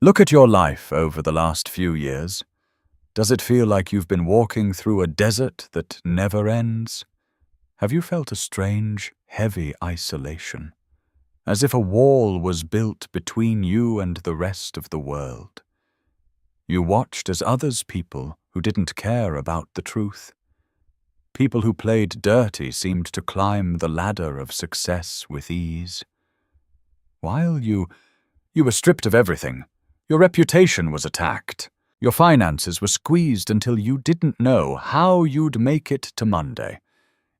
Look at your life over the last few years. Does it feel like you've been walking through a desert that never ends? Have you felt a strange, heavy isolation, as if a wall was built between you and the rest of the world? You watched as others people who didn't care about the truth, people who played dirty, seemed to climb the ladder of success with ease. While you were stripped of everything. Your reputation was attacked. Your finances were squeezed until you didn't know how you'd make it to Monday.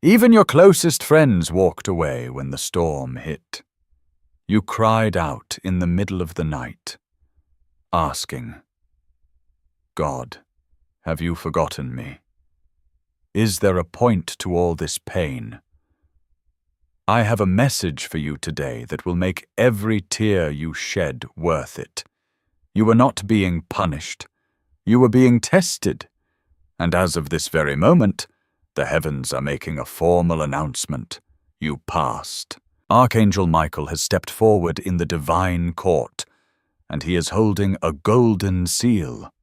Even your closest friends walked away when the storm hit. You cried out in the middle of the night, asking, "God, have you forgotten me? Is there a point to all this pain?" I have a message for you today that will make every tear you shed worth it. You were not being punished. You were being tested. And as of this very moment, the heavens are making a formal announcement. You passed. Archangel Michael has stepped forward in the divine court, and he is holding a golden seal.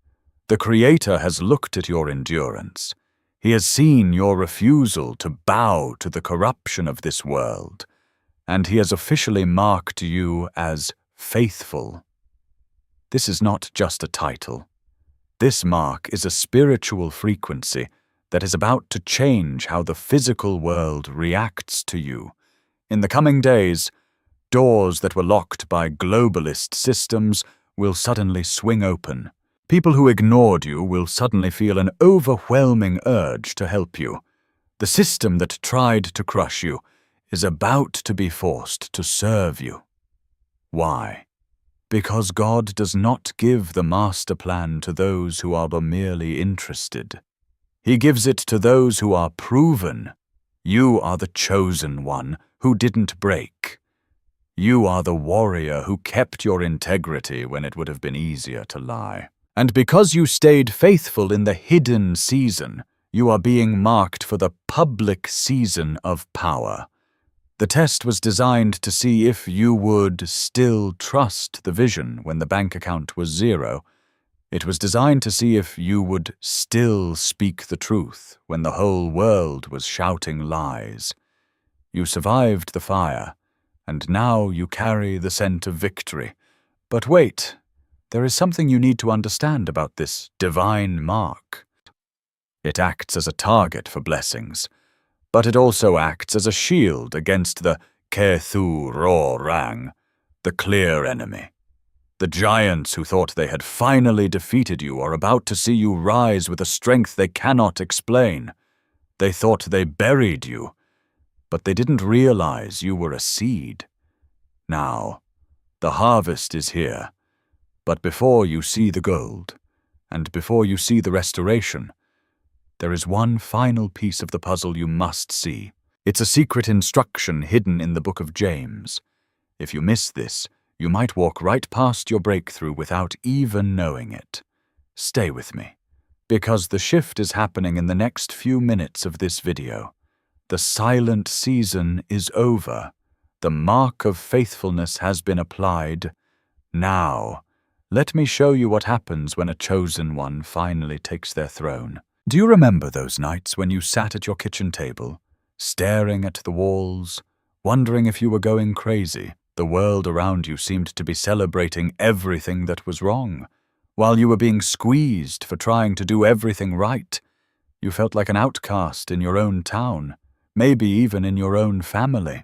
The Creator has looked at your endurance. He has seen your refusal to bow to the corruption of this world, and he has officially marked you as faithful. This is not just a title. This mark is a spiritual frequency that is about to change how the physical world reacts to you. In the coming days, doors that were locked by globalist systems will suddenly swing open. People who ignored you will suddenly feel an overwhelming urge to help you. The system that tried to crush you is about to be forced to serve you. Why? Because God does not give the master plan to those who are merely interested. He gives it to those who are proven. You are the chosen one who didn't break. You are the warrior who kept your integrity when it would have been easier to lie. And because you stayed faithful in the hidden season, you are being marked for the public season of power. The test was designed to see if you would still trust the vision when the bank account was zero. It was designed to see if you would still speak the truth when the whole world was shouting lies. You survived the fire, and now you carry the scent of victory. But wait, there is something you need to understand about this divine mark. It acts as a target for blessings, but it also acts as a shield against the Kethu Ro Rang, the clear enemy. The giants who thought they had finally defeated you are about to see you rise with a strength they cannot explain. They thought they buried you, but they didn't realize you were a seed. Now, the harvest is here, but before you see the gold, and before you see the restoration, there is one final piece of the puzzle you must see. It's a secret instruction hidden in the book of James. If you miss this, you might walk right past your breakthrough without even knowing it. Stay with me, because the shift is happening in the next few minutes of this video. The silent season is over. The mark of faithfulness has been applied. Now, let me show you what happens when a chosen one finally takes their throne. Do you remember those nights when you sat at your kitchen table, staring at the walls, wondering if you were going crazy? The world around you seemed to be celebrating everything that was wrong, while you were being squeezed for trying to do everything right. You felt like an outcast in your own town, maybe even in your own family.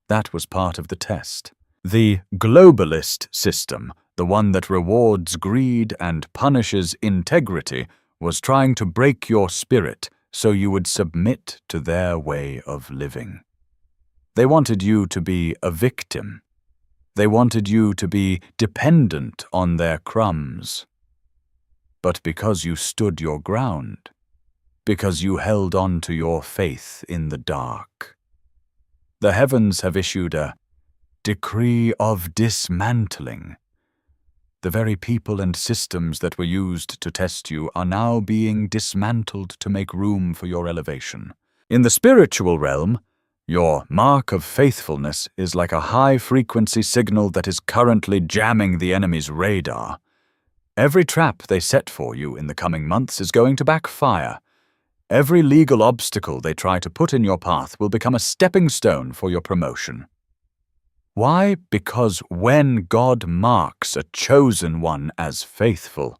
That was part of the test. The globalist system, the one that rewards greed and punishes integrity, was trying to break your spirit so you would submit to their way of living. They wanted you to be a victim. They wanted you to be dependent on their crumbs. But because you stood your ground, because you held on to your faith in the dark, the heavens have issued a decree of dismantling. The very people and systems that were used to test you are now being dismantled to make room for your elevation. In the spiritual realm, your mark of faithfulness is like a high-frequency signal that is currently jamming the enemy's radar. Every trap they set for you in the coming months is going to backfire. Every legal obstacle they try to put in your path will become a stepping stone for your promotion. Why? Because when God marks a chosen one as faithful,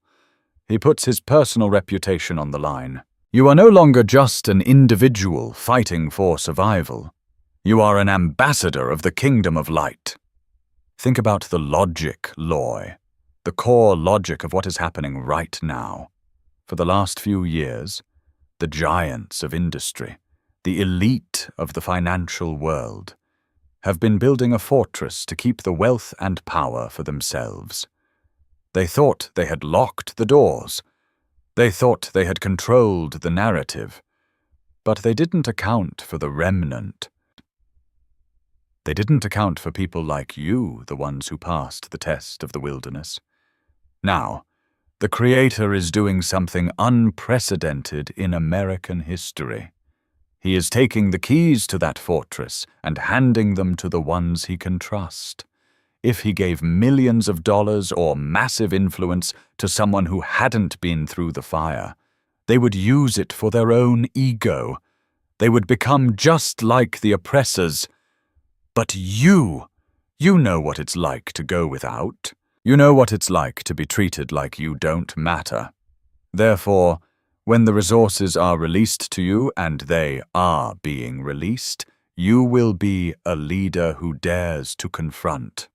He puts His personal reputation on the line. You are no longer just an individual fighting for survival. You are an ambassador of the kingdom of light. Think about the logic, Loy, the core logic of what is happening right now. For the last few years, the giants of industry, the elite of the financial world, have been building a fortress to keep the wealth and power for themselves. They thought they had locked the doors. They thought they had controlled the narrative. But they didn't account for the remnant. They didn't account for people like you, the ones who passed the test of the wilderness. Now, the Creator is doing something unprecedented in American history. He is taking the keys to that fortress and handing them to the ones He can trust. If He gave millions of dollars or massive influence to someone who hadn't been through the fire, they would use it for their own ego. They would become just like the oppressors. But you know what it's like to go without. You know what it's like to be treated like you don't matter. Therefore, when the resources are released to you, and they are being released, you will be a leader who dares to confront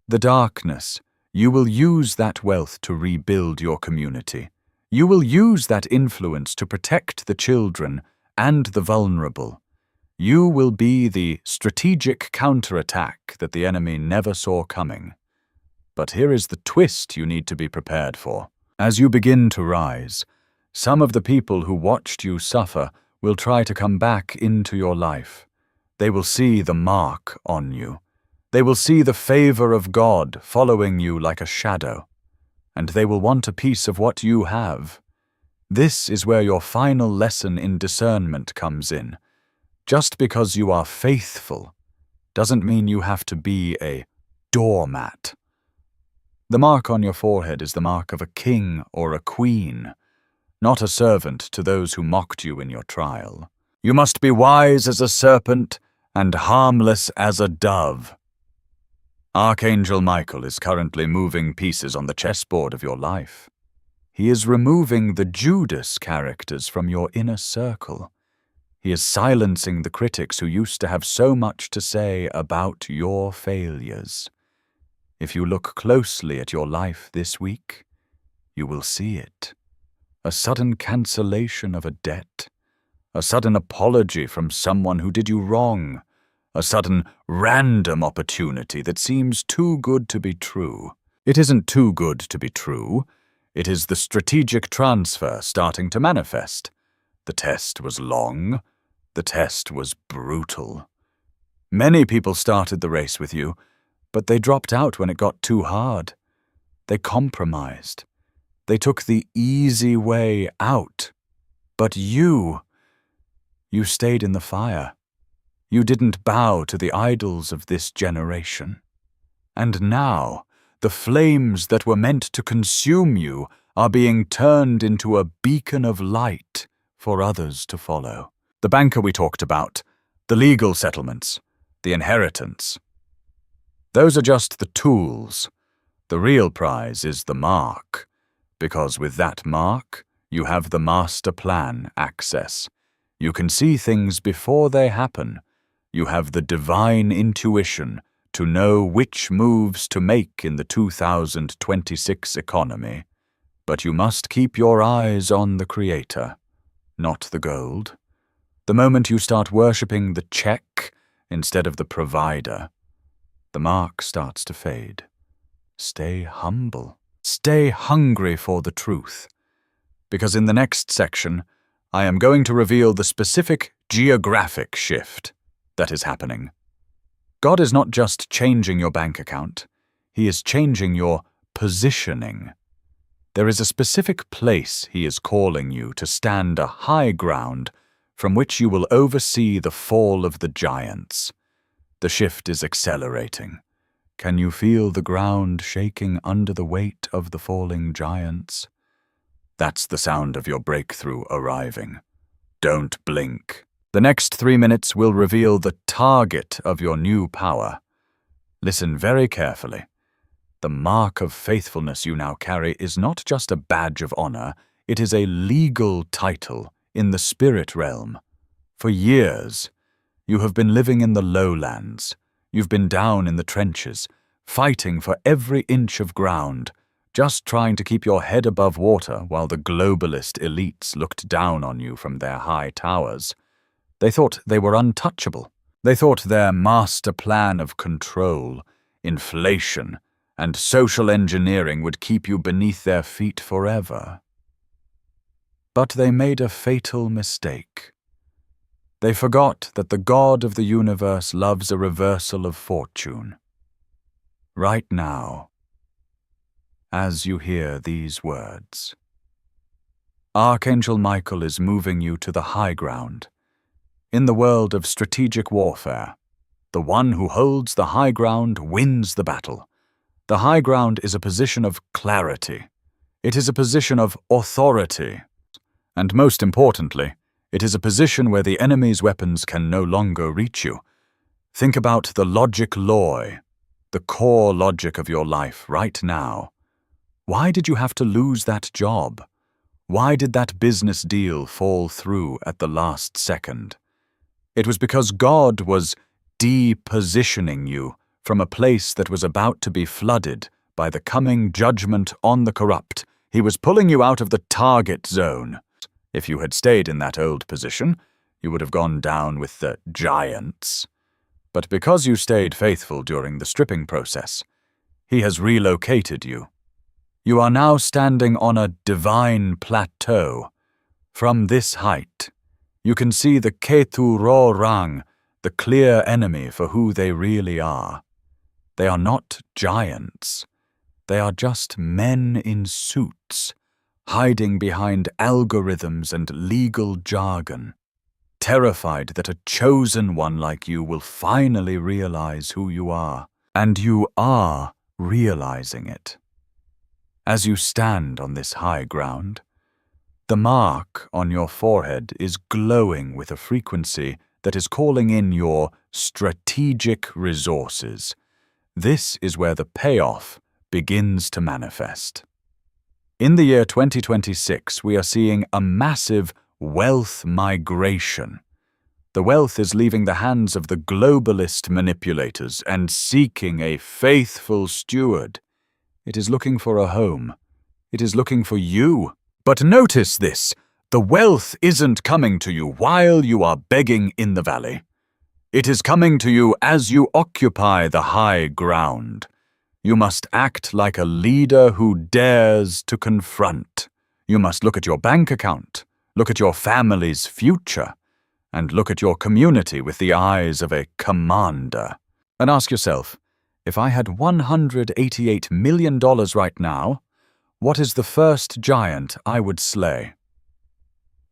the darkness. You will use that wealth to rebuild your community. You will use that influence to protect the children and the vulnerable. You will be the strategic counterattack that the enemy never saw coming. But here is the twist you need to be prepared for. As you begin to rise, some of the people who watched you suffer will try to come back into your life. They will see the mark on you. They will see the favor of God following you like a shadow, and they will want a piece of what you have. This is where your final lesson in discernment comes in. Just because you are faithful doesn't mean you have to be a doormat. The mark on your forehead is the mark of a king or a queen, not a servant to those who mocked you in your trial. You must be wise as a serpent and harmless as a dove. Archangel Michael is currently moving pieces on the chessboard of your life. He is removing the Judas characters from your inner circle. He is silencing the critics who used to have so much to say about your failures. If you look closely at your life this week, you will see it. A sudden cancellation of a debt, a sudden apology from someone who did you wrong, a sudden random opportunity that seems too good to be true. It isn't too good to be true. It is the strategic transfer starting to manifest. The test was long. The test was brutal. Many people started the race with you, but they dropped out when it got too hard. They compromised. They took the easy way out. But you stayed in the fire. You didn't bow to the idols of this generation. And now, the flames that were meant to consume you are being turned into a beacon of light for others to follow. The banker we talked about, the legal settlements, the inheritance. Those are just the tools. The real prize is the mark, because with that mark, you have the master plan access. You can see things before they happen. You have the divine intuition to know which moves to make in the 2026 economy. But you must keep your eyes on the Creator, not the gold. The moment you start worshipping the check instead of the provider, the mark starts to fade. Stay humble. Stay hungry for the truth. Because in the next section, I am going to reveal the specific geographic shift that is happening. God is not just changing your bank account. He is changing your positioning. There is a specific place He is calling you to stand, a high ground from which you will oversee the fall of the giants. The shift is accelerating. Can you feel the ground shaking under the weight of the falling giants? That's the sound of your breakthrough arriving. Don't blink. The next 3 minutes will reveal the target of your new power. Listen very carefully. The mark of faithfulness you now carry is not just a badge of honor, it is a legal title in the spirit realm. For years, you have been living in the lowlands. You've been down in the trenches, fighting for every inch of ground, just trying to keep your head above water while the globalist elites looked down on you from their high towers. They thought they were untouchable. They thought their master plan of control, inflation, and social engineering would keep you beneath their feet forever. But they made a fatal mistake. They forgot that the God of the universe loves a reversal of fortune. Right now, as you hear these words, Archangel Michael is moving you to the high ground. In the world of strategic warfare, the one who holds the high ground wins the battle. The high ground is a position of clarity. It is a position of authority. And most importantly, it is a position where the enemy's weapons can no longer reach you. Think about the logic loi, the core logic of your life right now. Why did you have to lose that job? Why did that business deal fall through at the last second? It was because God was depositioning you from a place that was about to be flooded by the coming judgment on the corrupt. He was pulling you out of the target zone. If you had stayed in that old position, you would have gone down with the giants. But because you stayed faithful during the stripping process, he has relocated you. You are now standing on a divine plateau. From this height, you can see the Ketu Ro Rang, the clear enemy for who they really are. They are not giants. They are just men in suits, hiding behind algorithms and legal jargon, terrified that a chosen one like you will finally realize who you are. And you are realizing it. As you stand on this high ground, the mark on your forehead is glowing with a frequency that is calling in your strategic resources. This is where the payoff begins to manifest. In the year 2026, we are seeing a massive wealth migration. The wealth is leaving the hands of the globalist manipulators and seeking a faithful steward. It is looking for a home. It is looking for you. But notice this, the wealth isn't coming to you while you are begging in the valley. It is coming to you as you occupy the high ground. You must act like a leader who dares to confront. You must look at your bank account, look at your family's future, and look at your community with the eyes of a commander. And ask yourself, if I had $188 million right now, what is the first giant I would slay?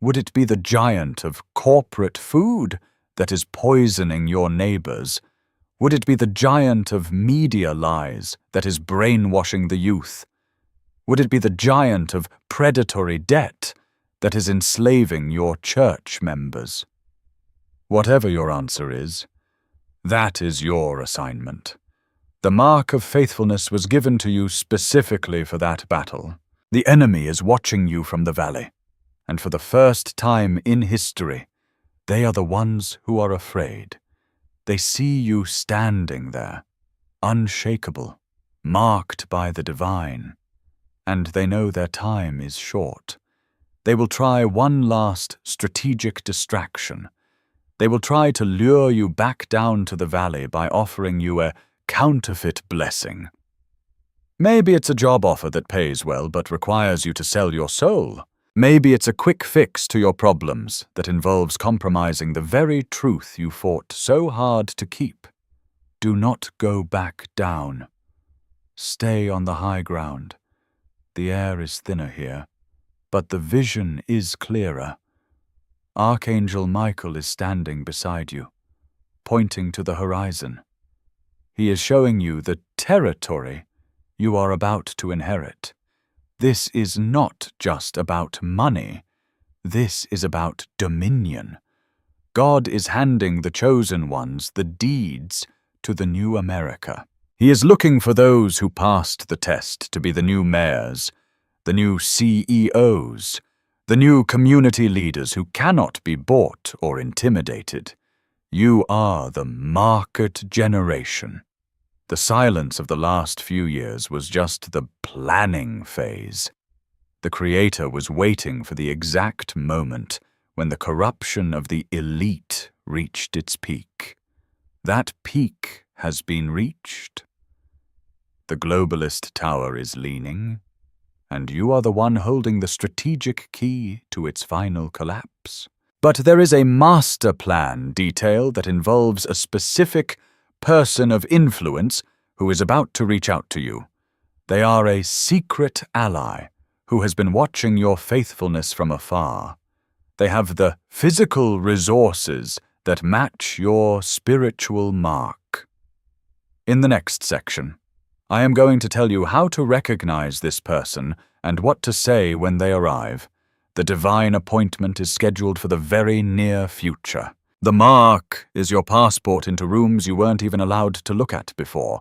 Would it be the giant of corporate food that is poisoning your neighbors? Would it be the giant of media lies that is brainwashing the youth? Would it be the giant of predatory debt that is enslaving your church members? Whatever your answer is, that is your assignment. The mark of faithfulness was given to you specifically for that battle. The enemy is watching you from the valley, and for the first time in history, they are the ones who are afraid. They see you standing there, unshakable, marked by the divine, and they know their time is short. They will try one last strategic distraction. They will try to lure you back down to the valley by offering you a counterfeit blessing. Maybe it's a job offer that pays well but requires you to sell your soul. Maybe it's a quick fix to your problems that involves compromising the very truth you fought so hard to keep. Do not go back down. Stay on the high ground. The air is thinner here, but the vision is clearer. Archangel Michael is standing beside you, pointing to the horizon. He is showing you the territory you are about to inherit. This is not just about money. This is about dominion. God is handing the chosen ones the deeds to the new America. He is looking for those who passed the test to be the new mayors, the new CEOs, the new community leaders who cannot be bought or intimidated. You are the market generation. The silence of the last few years was just the planning phase. The Creator was waiting for the exact moment when the corruption of the elite reached its peak. That peak has been reached. The globalist tower is leaning, and you are the one holding the strategic key to its final collapse. But there is a master plan detail that involves a specific person of influence who is about to reach out to you. They are a secret ally who has been watching your faithfulness from afar. They have the physical resources that match your spiritual mark. In the next section, I am going to tell you how to recognize this person and what to say when they arrive. The divine appointment is scheduled for the very near future. The mark is your passport into rooms you weren't even allowed to look at before.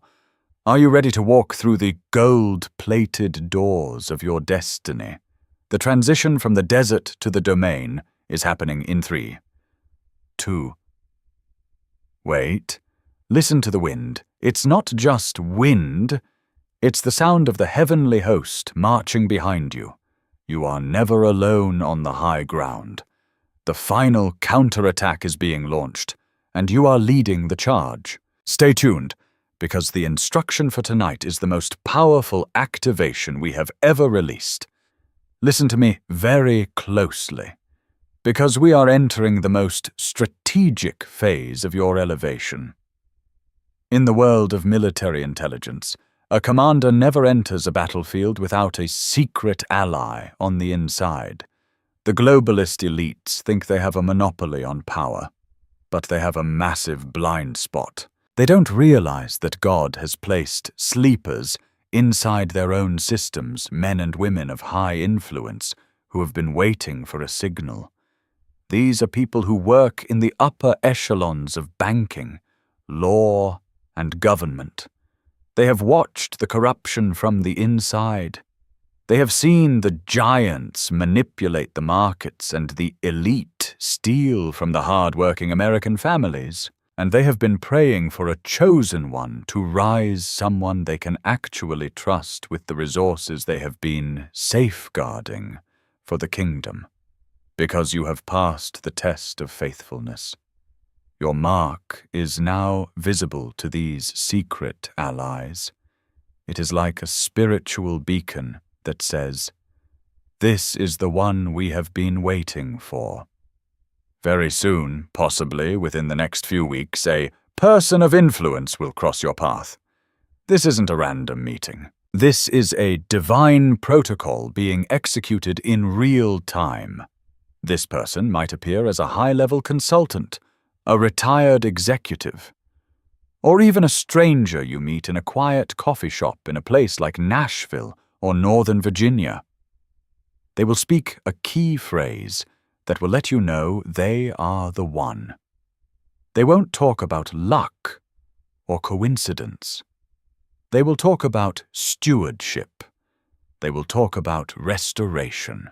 Are you ready to walk through the gold-plated doors of your destiny? The transition from the desert to the domain is happening in 3, 2. Wait. Listen to the wind. It's not just wind. It's the sound of the heavenly host marching behind you. You are never alone on the high ground. The final counterattack is being launched, and you are leading the charge. Stay tuned, because the instruction for tonight is the most powerful activation we have ever released. Listen to me very closely, because we are entering the most strategic phase of your elevation. In the world of military intelligence, a commander never enters a battlefield without a secret ally on the inside. The globalist elites think they have a monopoly on power, but they have a massive blind spot. They don't realize that God has placed sleepers inside their own systems, men and women of high influence who have been waiting for a signal. These are people who work in the upper echelons of banking, law, and government. They have watched the corruption from the inside. They have seen the giants manipulate the markets and the elite steal from the hard-working American families. And they have been praying for a chosen one to rise, someone they can actually trust with the resources they have been safeguarding for the kingdom. Because you have passed the test of faithfulness. Your mark is now visible to these secret allies. It is like a spiritual beacon that says, "This is the one we have been waiting for." Very soon, possibly within the next few weeks, a person of influence will cross your path. This isn't a random meeting. This is a divine protocol being executed in real time. This person might appear as a high-level consultant, a retired executive, or even a stranger you meet in a quiet coffee shop in a place like Nashville or Northern Virginia. They will speak a key phrase that will let you know they are the one. They won't talk about luck or coincidence. They will talk about stewardship. They will talk about restoration.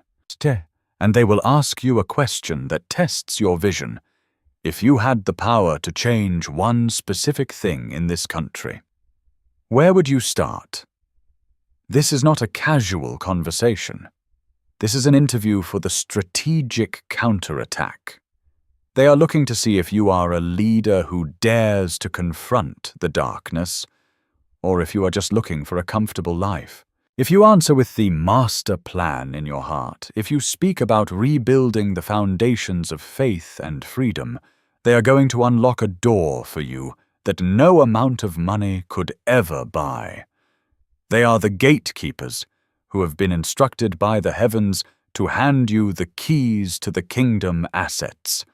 And they will ask you a question that tests your vision. If you had the power to change one specific thing in this country, where would you start? This is not a casual conversation. This is an interview for the strategic counterattack. They are looking to see if you are a leader who dares to confront the darkness, or if you are just looking for a comfortable life. If you answer with the master plan in your heart, if you speak about rebuilding the foundations of faith and freedom, they are going to unlock a door for you that no amount of money could ever buy. They are the gatekeepers who have been instructed by the heavens to hand you the keys to the kingdom assets.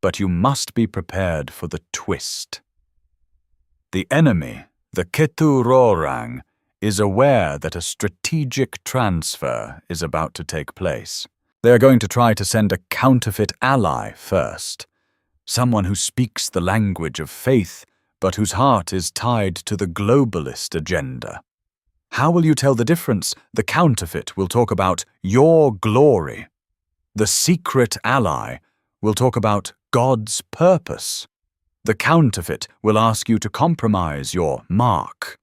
But you must be prepared for the twist. The enemy The Keturorang is aware that a strategic transfer is about to take place. They are going to try to send a counterfeit ally first, someone who speaks the language of faith, but whose heart is tied to the globalist agenda. How will you tell the difference? The counterfeit will talk about your glory. The secret ally will talk about God's purpose. The counterfeit will ask you to compromise your mark.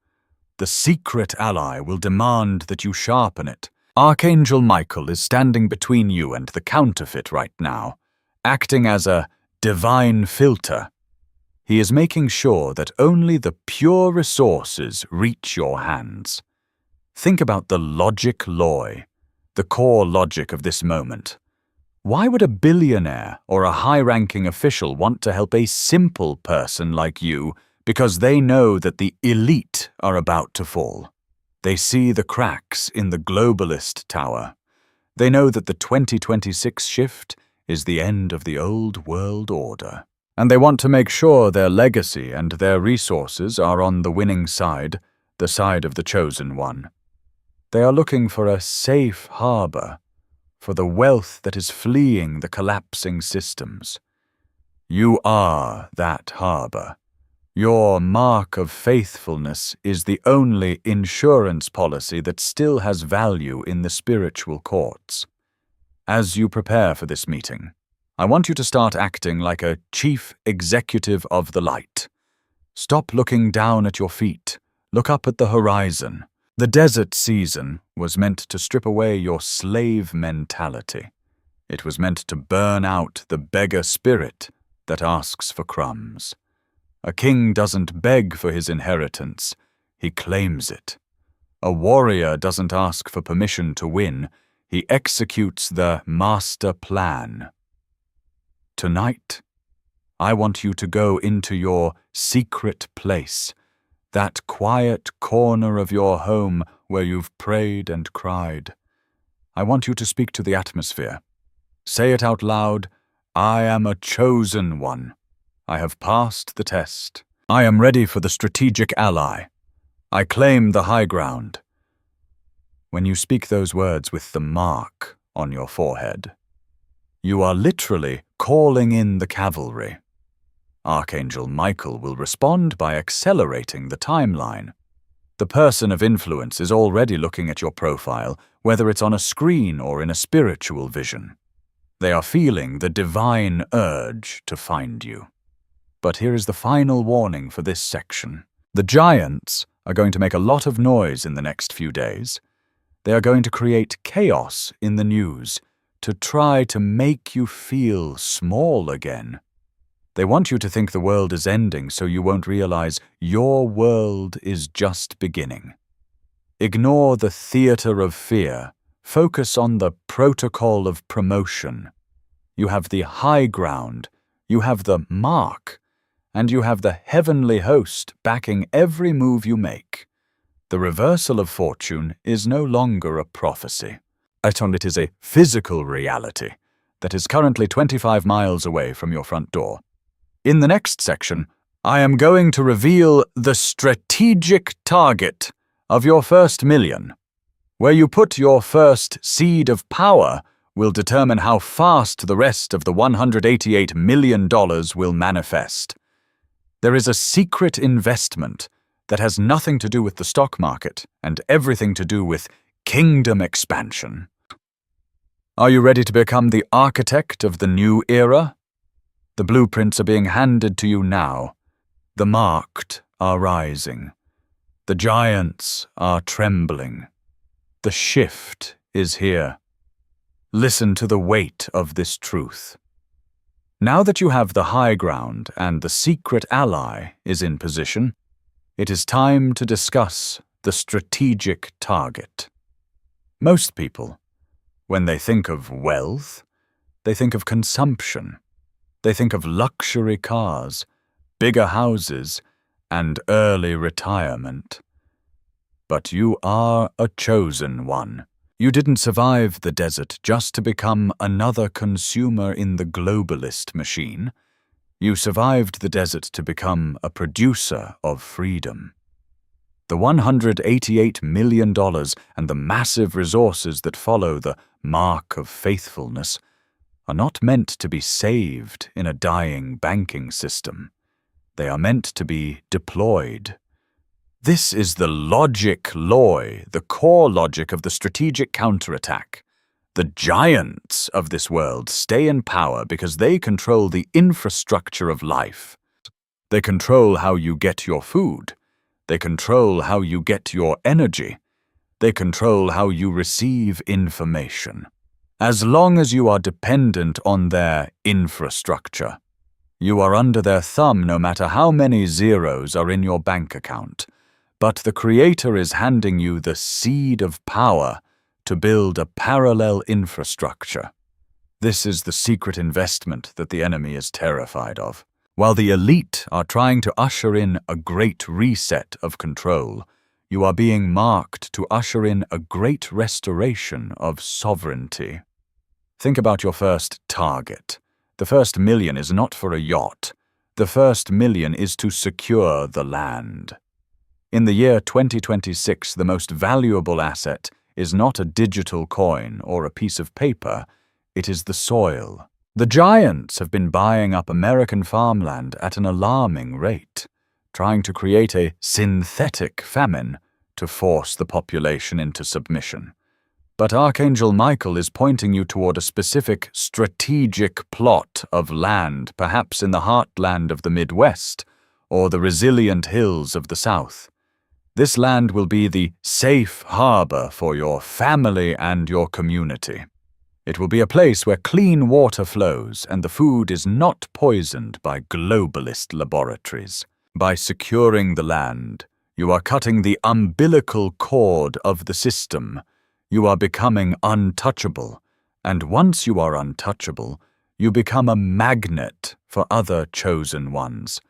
The secret ally will demand that you sharpen it. Archangel Michael is standing between you and the counterfeit right now, acting as a divine filter. He is making sure that only the pure resources reach your hands. Think about the logic loy, the core logic of this moment. Why would a billionaire or a high-ranking official want to help a simple person like you because they know that the elite are about to fall? They see the cracks in the globalist tower. They know that the 2026 shift is the end of the old world order. And they want to make sure their legacy and their resources are on the winning side, the side of the chosen one. They are looking for a safe harbor, for the wealth that is fleeing the collapsing systems. You are that harbor. Your mark of faithfulness is the only insurance policy that still has value in the spiritual courts. As you prepare for this meeting, I want you to start acting like a chief executive of the light. Stop looking down at your feet. Look up at the horizon. The desert season was meant to strip away your slave mentality. It was meant to burn out the beggar spirit that asks for crumbs. A king doesn't beg for his inheritance, he claims it. A warrior doesn't ask for permission to win, he executes the master plan. Tonight, I want you to go into your secret place, that quiet corner of your home where you've prayed and cried. I want you to speak to the atmosphere. Say it out loud, I am a chosen one. I have passed the test. I am ready for the strategic ally. I claim the high ground. When you speak those words with the mark on your forehead, you are literally calling in the cavalry. Archangel Michael will respond by accelerating the timeline. The person of influence is already looking at your profile, whether it's on a screen or in a spiritual vision. They are feeling the divine urge to find you. But here is the final warning for this section. The giants are going to make a lot of noise in the next few days. They are going to create chaos in the news to try to make you feel small again. They want you to think the world is ending so you won't realize your world is just beginning. Ignore the theater of fear. Focus on the protocol of promotion. You have the high ground, you have the mark, and you have the heavenly host backing every move you make. The reversal of fortune is no longer a prophecy. It is a physical reality that is currently 25 miles away from your front door. In the next section, I am going to reveal the strategic target of your first million. Where you put your first seed of power will determine how fast the rest of the $188 million will manifest. There is a secret investment that has nothing to do with the stock market and everything to do with kingdom expansion. Are you ready to become the architect of the new era? The blueprints are being handed to you now. The marked are rising. The giants are trembling. The shift is here. Listen to the weight of this truth. Now that you have the high ground and the secret ally is in position, it is time to discuss the strategic target. Most people, when they think of wealth, they think of consumption. They think of luxury cars, bigger houses, and early retirement. But you are a chosen one. You didn't survive the desert just to become another consumer in the globalist machine. You survived the desert to become a producer of freedom. The $188 million and the massive resources that follow the mark of faithfulness are not meant to be saved in a dying banking system. They are meant to be deployed. This is the the core logic of the strategic counterattack. The giants of this world stay in power because they control the infrastructure of life. They control how you get your food. They control how you get your energy. They control how you receive information. As long as you are dependent on their infrastructure, you are under their thumb no matter how many zeros are in your bank account. But the Creator is handing you the seed of power to build a parallel infrastructure. This is the secret investment that the enemy is terrified of. While the elite are trying to usher in a great reset of control, you are being marked to usher in a great restoration of sovereignty. Think about your first target. The first million is not for a yacht. The first million is to secure the land. In the year 2026, the most valuable asset is not a digital coin or a piece of paper. It is the soil. The giants have been buying up American farmland at an alarming rate, trying to create a synthetic famine to force the population into submission. But Archangel Michael is pointing you toward a specific strategic plot of land, perhaps in the heartland of the Midwest or the resilient hills of the South. This land will be the safe harbor for your family and your community. It will be a place where clean water flows and the food is not poisoned by globalist laboratories. By securing the land, you are cutting the umbilical cord of the system. You are becoming untouchable, and once you are untouchable, you become a magnet for other chosen ones.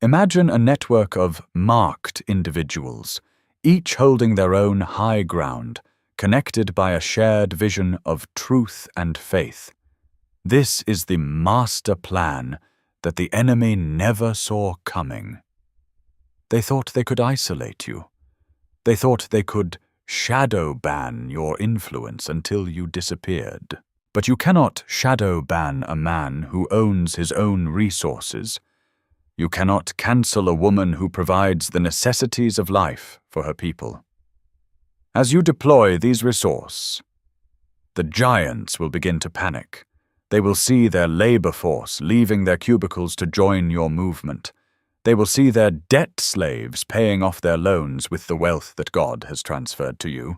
Imagine a network of marked individuals, each holding their own high ground, connected by a shared vision of truth and faith. This is the master plan that the enemy never saw coming. They thought they could isolate you. They thought they could shadow ban your influence until you disappeared. But you cannot shadow ban a man who owns his own resources. You cannot cancel a woman who provides the necessities of life for her people. As you deploy these resources, the giants will begin to panic. They will see their labor force leaving their cubicles to join your movement. They will see their debt slaves paying off their loans with the wealth that God has transferred to you.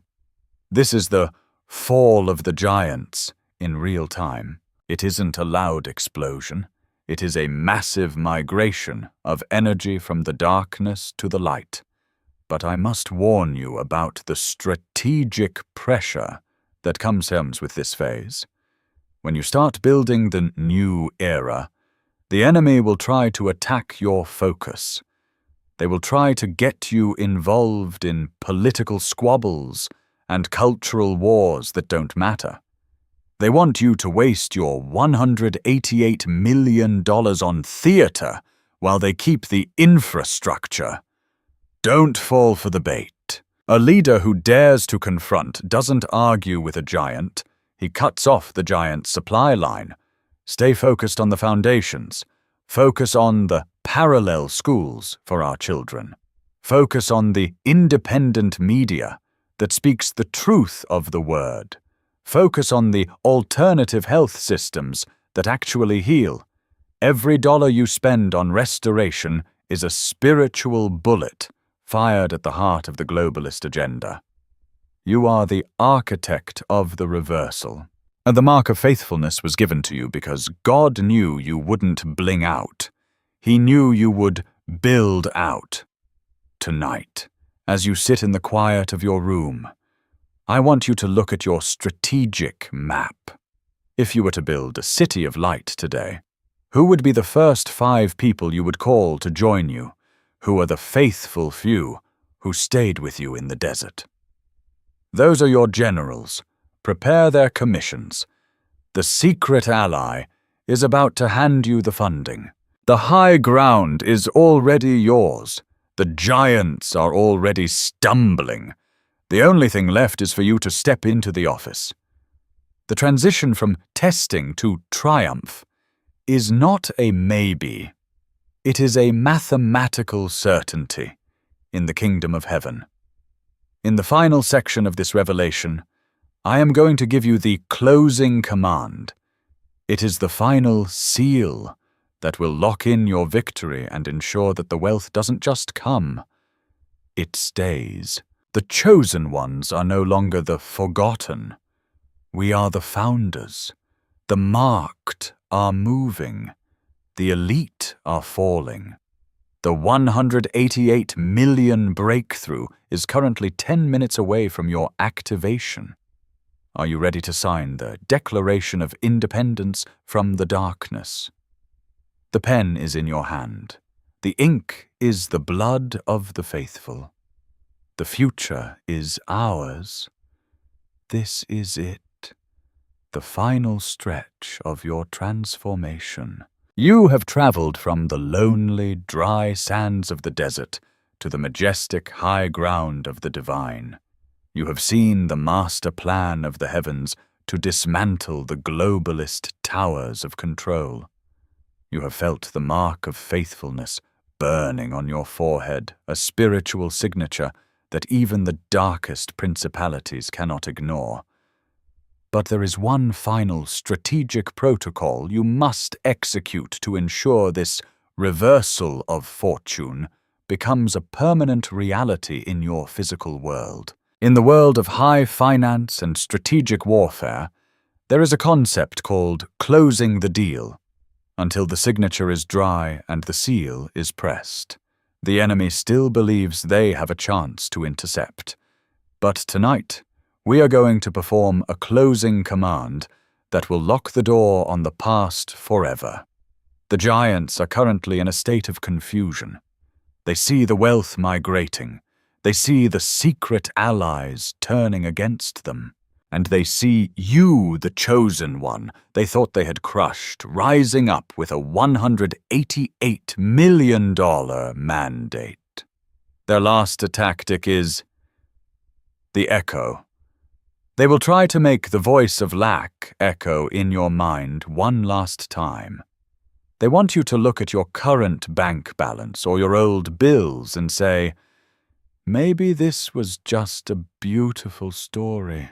This is the fall of the giants in real time. It isn't a loud explosion. It is a massive migration of energy from the darkness to the light. But I must warn you about the strategic pressure that comes with this phase. When you start building the new era, the enemy will try to attack your focus. They will try to get you involved in political squabbles and cultural wars that don't matter. They want you to waste your $188 million on theater while they keep the infrastructure. Don't fall for the bait. A leader who dares to confront doesn't argue with a giant. He cuts off the giant's supply line. Stay focused on the foundations. Focus on the parallel schools for our children. Focus on the independent media that speaks the truth of the word. Focus on the alternative health systems that actually heal. Every dollar you spend on restoration is a spiritual bullet fired at the heart of the globalist agenda. You are the architect of the reversal. And the mark of faithfulness was given to you because God knew you wouldn't bling out. He knew you would build out. Tonight, as you sit in the quiet of your room, I want you to look at your strategic map. If you were to build a city of light today, who would be the first 5 people you would call to join you? Who are the faithful few who stayed with you in the desert? Those are your generals. Prepare their commissions. The secret ally is about to hand you the funding. The high ground is already yours. The giants are already stumbling. The only thing left is for you to step into the office. The transition from testing to triumph is not a maybe. It is a mathematical certainty in the kingdom of heaven. In the final section of this revelation, I am going to give you the closing command. It is the final seal that will lock in your victory and ensure that the wealth doesn't just come, it stays. The chosen ones are no longer the forgotten. We are the founders. The marked are moving. The elite are falling. The 188 million breakthrough is currently 10 minutes away from your activation. Are you ready to sign the Declaration of Independence from the Darkness? The pen is in your hand. The ink is the blood of the faithful. The future is ours. This is it. The final stretch of your transformation. You have traveled from the lonely, dry sands of the desert to the majestic high ground of the divine. You have seen the master plan of the heavens to dismantle the globalist towers of control. You have felt the mark of faithfulness burning on your forehead, a spiritual signature that even the darkest principalities cannot ignore. But there is one final strategic protocol you must execute to ensure this reversal of fortune becomes a permanent reality in your physical world. In the world of high finance and strategic warfare, there is a concept called closing the deal, until the signature is dry and the seal is pressed. The enemy still believes they have a chance to intercept. But tonight, we are going to perform a closing command that will lock the door on the past forever. The giants are currently in a state of confusion. They see the wealth migrating. They see the secret allies turning against them. And they see you, the chosen one, they thought they had crushed, rising up with a $188 million mandate. Their last tactic is the echo. They will try to make the voice of lack echo in your mind one last time. They want you to look at your current bank balance or your old bills and say, maybe this was just a beautiful story.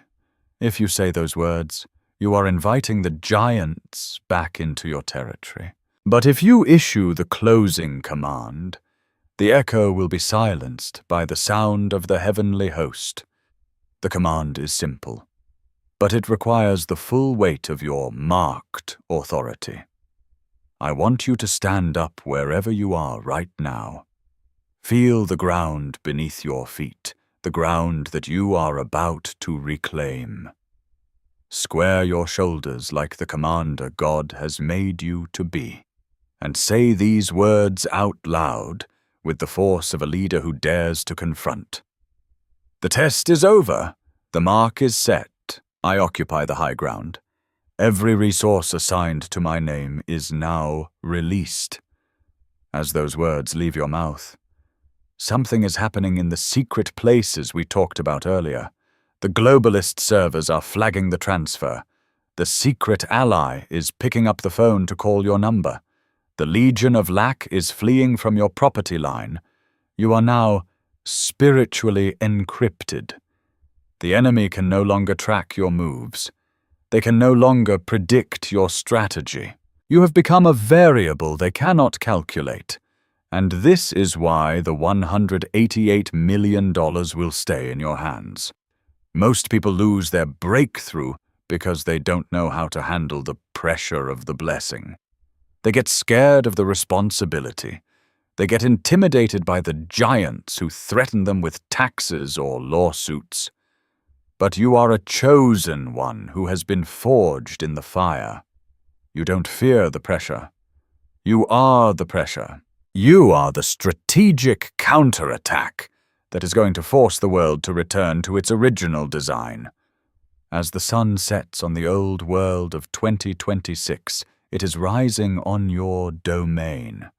If you say those words, you are inviting the giants back into your territory. But if you issue the closing command, the echo will be silenced by the sound of the heavenly host. The command is simple, but it requires the full weight of your marked authority. I want you to stand up wherever you are right now. Feel the ground beneath your feet, the ground that you are about to reclaim. Square your shoulders like the commander God has made you to be, and say these words out loud with the force of a leader who dares to confront. The test is over. The mark is set. I occupy the high ground. Every resource assigned to my name is now released. As those words leave your mouth, something is happening in the secret places we talked about earlier. The globalist servers are flagging the transfer. The secret ally is picking up the phone to call your number. The legion of lack is fleeing from your property line. You are now spiritually encrypted. The enemy can no longer track your moves. They can no longer predict your strategy. You have become a variable they cannot calculate. And this is why the $188 million will stay in your hands. Most people lose their breakthrough because they don't know how to handle the pressure of the blessing. They get scared of the responsibility. They get intimidated by the giants who threaten them with taxes or lawsuits. But you are a chosen one who has been forged in the fire. You don't fear the pressure. You are the pressure. You are the strategic counterattack that is going to force the world to return to its original design. As the sun sets on the old world of 2026, it is rising on your domain.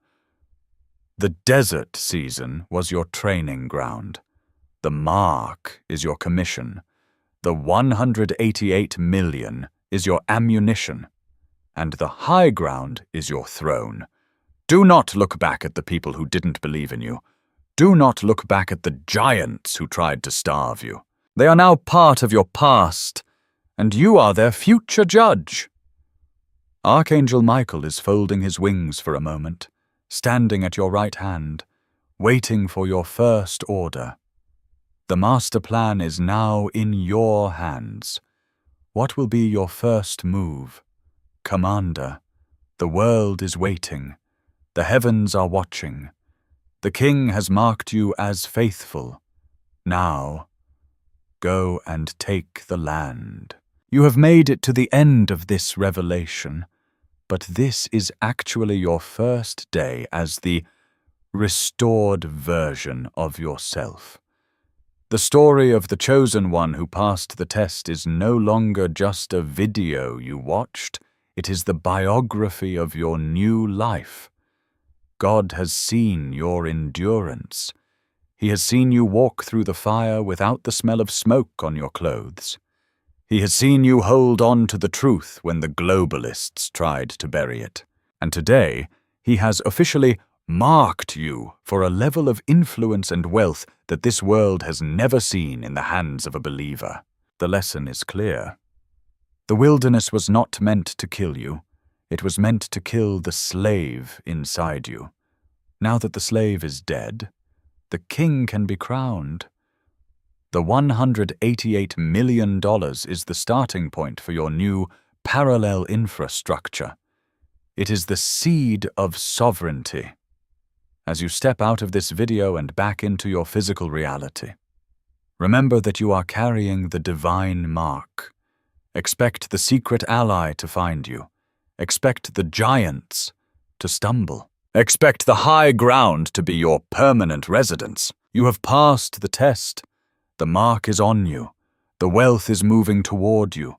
The desert season was your training ground. The mark is your commission. The 188 million is your ammunition. And the high ground is your throne. Do not look back at the people who didn't believe in you. Do not look back at the giants who tried to starve you. They are now part of your past, and you are their future judge. Archangel Michael is folding his wings for a moment, standing at your right hand, waiting for your first order. The master plan is now in your hands. What will be your first move? Commander, the world is waiting. The heavens are watching. The king has marked you as faithful. Now, go and take the land. You have made it to the end of this revelation, but this is actually your first day as the restored version of yourself. The story of the chosen one who passed the test is no longer just a video you watched. It is the biography of your new life. God has seen your endurance. He has seen you walk through the fire without the smell of smoke on your clothes. He has seen you hold on to the truth when the globalists tried to bury it. And today, he has officially marked you for a level of influence and wealth that this world has never seen in the hands of a believer. The lesson is clear. The wilderness was not meant to kill you. It was meant to kill the slave inside you. Now that the slave is dead, the king can be crowned. The $188 million is the starting point for your new parallel infrastructure. It is the seed of sovereignty. As you step out of this video and back into your physical reality, remember that you are carrying the divine mark. Expect the secret ally to find you. Expect the giants to stumble. Expect the high ground to be your permanent residence. You have passed the test. The mark is on you. The wealth is moving toward you.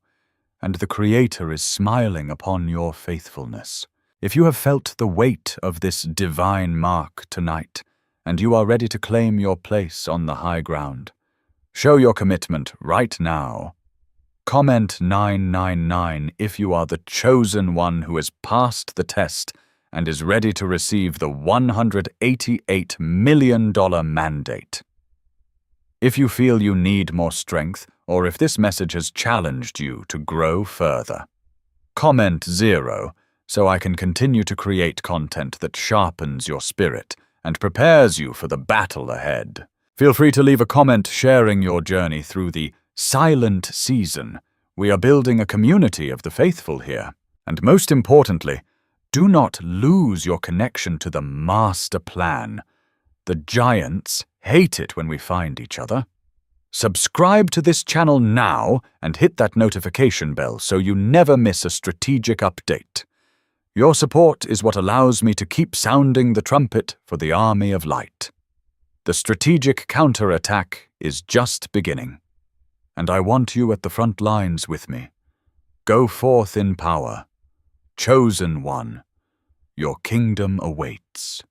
And the Creator is smiling upon your faithfulness. If you have felt the weight of this divine mark tonight, and you are ready to claim your place on the high ground, show your commitment right now. Comment 999 if you are the chosen one who has passed the test and is ready to receive the $188 million mandate. If you feel you need more strength, or if this message has challenged you to grow further, comment 0 so I can continue to create content that sharpens your spirit and prepares you for the battle ahead. Feel free to leave a comment sharing your journey through the silent season. We are building a community of the faithful here. And most importantly, do not lose your connection to the master plan. The giants hate it when we find each other. Subscribe to this channel now and hit that notification bell so you never miss a strategic update. Your support is what allows me to keep sounding the trumpet for the army of light. The strategic counterattack is just beginning. And I want you at the front lines with me. Go forth in power. Chosen one, your kingdom awaits.